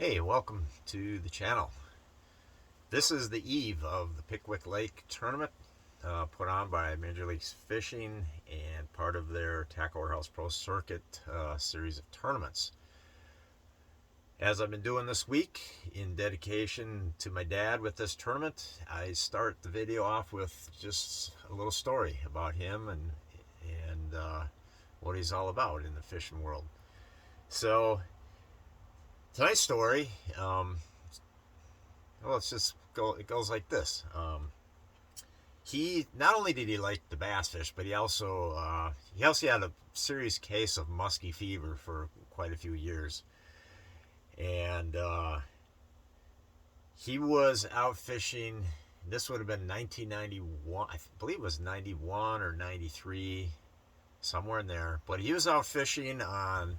Hey, welcome to the channel. This is the eve of the Pickwick Lake tournament put on by Major League Fishing and part of their Tackle Warehouse Pro Circuit series of tournaments. As I've been doing this week in dedication to my dad with this tournament, I start the video off with just a little story about him and what he's all about in the fishing world. So tonight's story, well, it's just go. It goes like this. He not only did he like the bass fish, but he also had a serious case of musky fever for quite a few years, and he was out fishing. This would have been 1991. I believe it was 91 or 93, somewhere in there. But he was out fishing on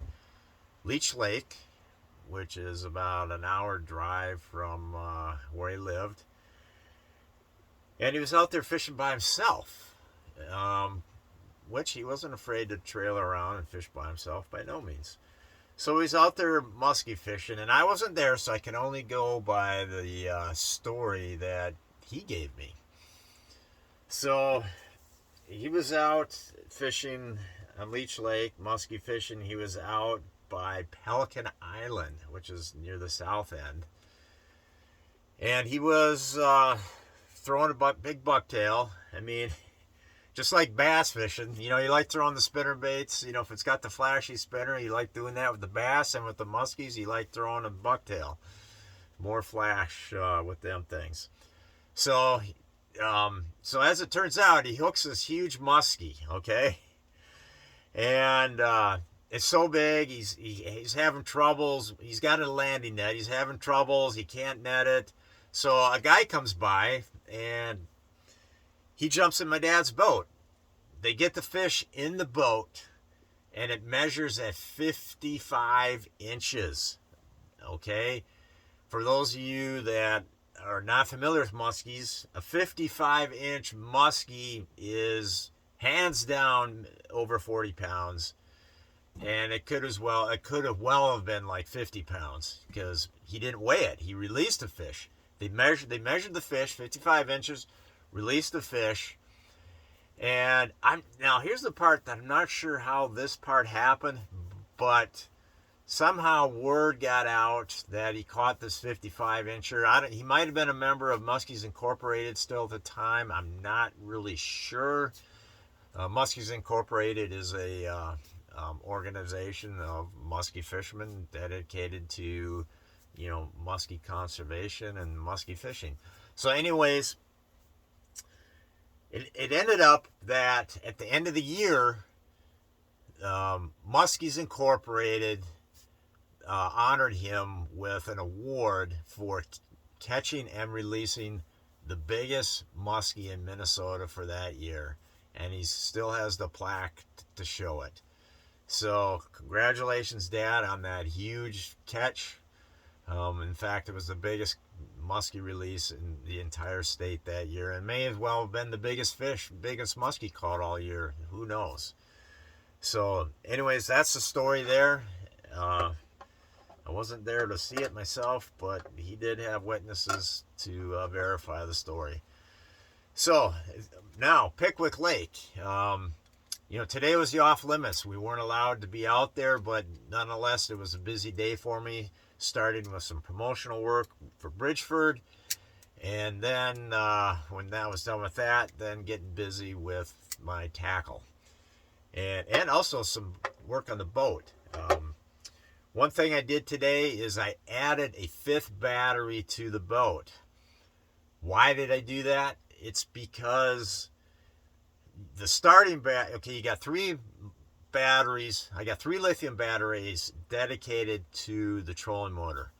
Leech Lake, which is about an hour drive from where he lived. And he was out there fishing by himself, which he wasn't afraid to trail around and fish by himself by no means. So he's out there musky fishing, and I wasn't there, so I can only go by the story that he gave me. So he was out fishing on Leech Lake, musky fishing. He was out by Pelican Island, which is near the south end. And he was throwing a big bucktail. I mean, just like bass fishing, you like throwing the spinner baits. If it's got the flashy spinner, you like doing that with the bass, and with the muskies, you like throwing a bucktail. More flash with them things. So as it turns out, he hooks this huge muskie, okay? And it's so big, he's having troubles. He's got a landing net. He's having troubles. He can't net it. So a guy comes by, and he jumps in my dad's boat. They get the fish in the boat, and it measures at 55 inches. Okay? For those of you that are not familiar with muskies, a 55-inch muskie is hands down over 40 pounds. And it could have well been like 50 pounds because he didn't weigh it. He released the fish. They measured the fish, 55 inches, released the fish. And now here's the part that I'm not sure how this part happened, but somehow word got out that he caught this 55-incher. He might have been a member of Muskies Incorporated still at the time. I'm not really sure. Muskies Incorporated is a organization of muskie fishermen dedicated to, muskie conservation and muskie fishing. So anyways, it ended up that at the end of the year, Muskies Incorporated honored him with an award for catching and releasing the biggest muskie in Minnesota for that year. And he still has the plaque to show it. So congratulations, Dad, on that huge catch. In fact, it was the biggest muskie release in the entire state that year, and may as well have been the biggest muskie caught all year. Who knows? So anyways, that's the story there. I wasn't there to see it myself, but he did have witnesses to verify the story. So now Pickwick Lake. Today was the off limits. We weren't allowed to be out there, but nonetheless, it was a busy day for me, starting with some promotional work for Bridgeford. And then when that was done with that, then getting busy with my tackle. And also some work on the boat. One thing I did today is I added a 5th battery to the boat. Why did I do that? It's because the starting you got 3 batteries. I got 3 lithium batteries dedicated to the trolling motor.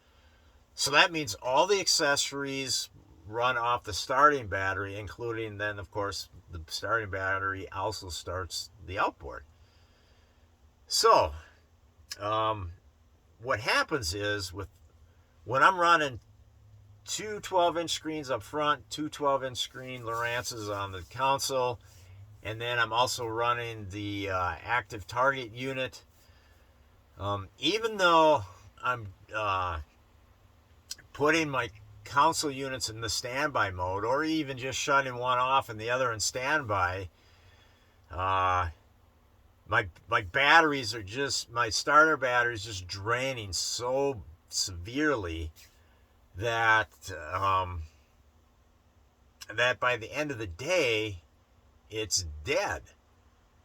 So that means all the accessories run off the starting battery, including then, of course, the starting battery also starts the outboard. So, what happens is when I'm running 2 12-inch screens up front, 2 12-inch screen Lowrances on the console, and then I'm also running the active target unit. Even though I'm putting my console units in the standby mode, or even just shutting one off and the other in standby, my batteries are just, my starter batteries just draining so severely that that by the end of the day it's dead.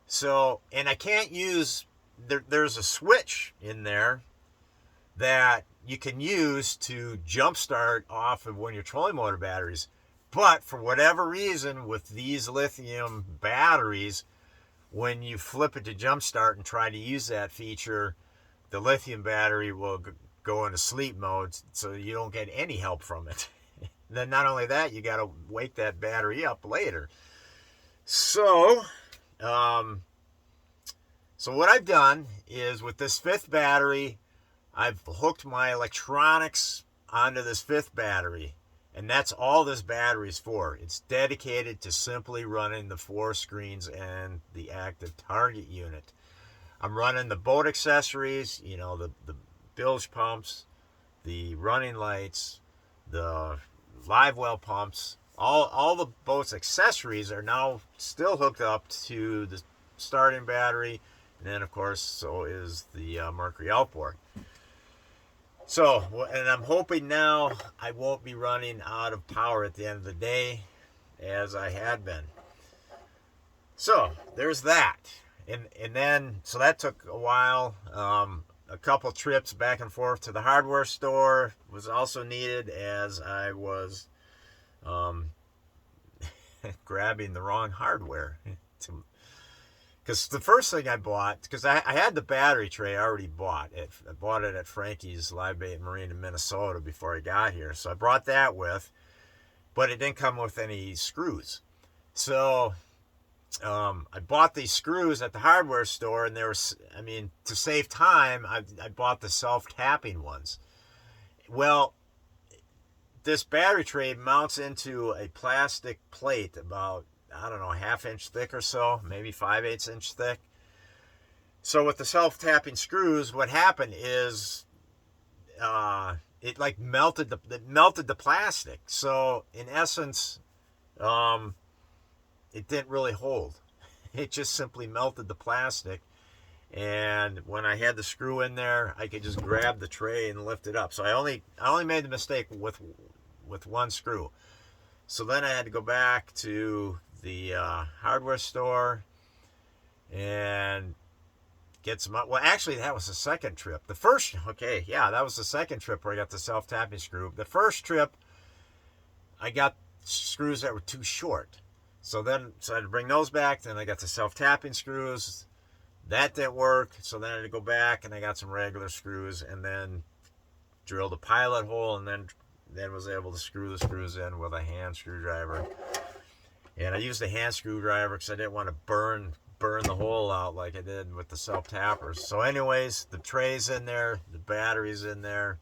So, and I can't use, there's a switch in there that you can use to jumpstart off of one of your trolling motor batteries. But for whatever reason, with these lithium batteries, when you flip it to jumpstart and try to use that feature, the lithium battery will go into sleep mode, so you don't get any help from it. Then not only that, you got to wake that battery up later. So what I've done is, with this fifth battery, I've hooked my electronics onto this fifth battery, and that's all this battery is for. It's dedicated to simply running the 4 screens and the active target unit. I'm running the boat accessories, you know, the bilge pumps, the running lights, the live well pumps. All the boat's accessories are now still hooked up to the starting battery, and then of course so is the Mercury outboard. So, and I'm hoping now I won't be running out of power at the end of the day as I had been. So there's that. And then, so that took a while. A couple trips back and forth to the hardware store was also needed, as I was grabbing the wrong hardware. Because the first thing I bought, because I had the battery tray already bought. I bought it at Frankie's Live Bait Marine in Minnesota before I got here. So I brought that with, but it didn't come with any screws. So I bought these screws at the hardware store, and there was, I mean, to save time, I bought the self-tapping ones. Well, this battery tray mounts into a plastic plate about, I don't know, 1/2 inch thick or so, maybe 5/8 inch thick. So with the self-tapping screws, what happened is it like melted the plastic. So in essence, it didn't really hold. It just simply melted the plastic. And when I had the screw in there, I could just grab the tray and lift it up. So I only made the mistake with one screw. So then I had to go back to the hardware store and get some. Well, actually, that was the second trip. The first, okay, yeah, that was the second trip where I got the self-tapping screw. The first trip, I got screws that were too short. So I had to bring those back. Then I got the self-tapping screws. That didn't work. So then I had to go back, and I got some regular screws, and then drilled a pilot hole, and then was able to screw the screws in with a hand screwdriver. And I used a hand screwdriver because I didn't want to burn the hole out like I did with the self-tappers. So anyways, the tray's in there, the battery's in there,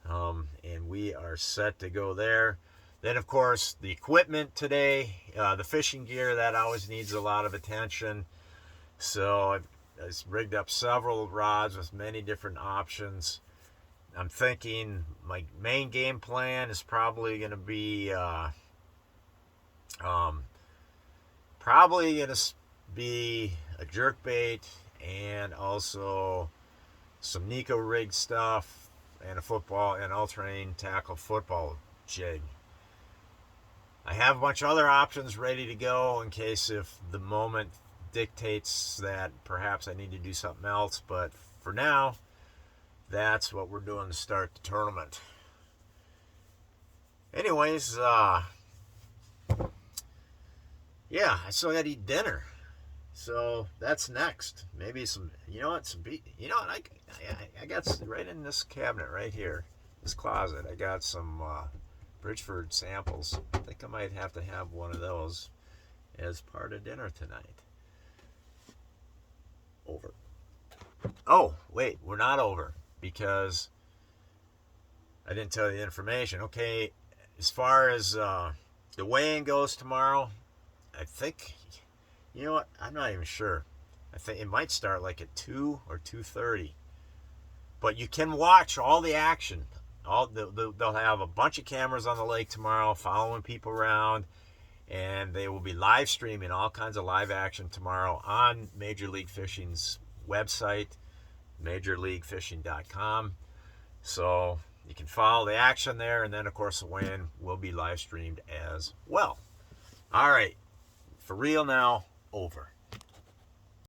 and we are set to go there. Then, of course, the equipment today, the fishing gear, that always needs a lot of attention. So I rigged up several rods with many different options. I'm thinking my main game plan is probably going to be a jerkbait, and also some Nico rig stuff, and a football and all-terrain tackle football jig. I have a bunch of other options ready to go in case if the moment dictates that perhaps I need to do something else, but for now, that's what we're doing to start the tournament. Anyways, yeah, I still got to eat dinner, so that's next. Maybe some, I got right in this cabinet right here, this closet. I got some Bridgeford samples. I think I might have to have one of those as part of dinner tonight. Over. Oh, wait, we're not over, because I didn't tell you the information. Okay, as far as the weigh-in goes tomorrow, I think, you know what, I'm not even sure. I think it might start like at 2 or 2:30. But you can watch all the action They'll have a bunch of cameras on the lake tomorrow, following people around, and they will be live streaming all kinds of live action tomorrow on Major League Fishing's website, majorleaguefishing.com. So you can follow the action there, and then of course the weigh-in will be live streamed as well. All right, for real now, over.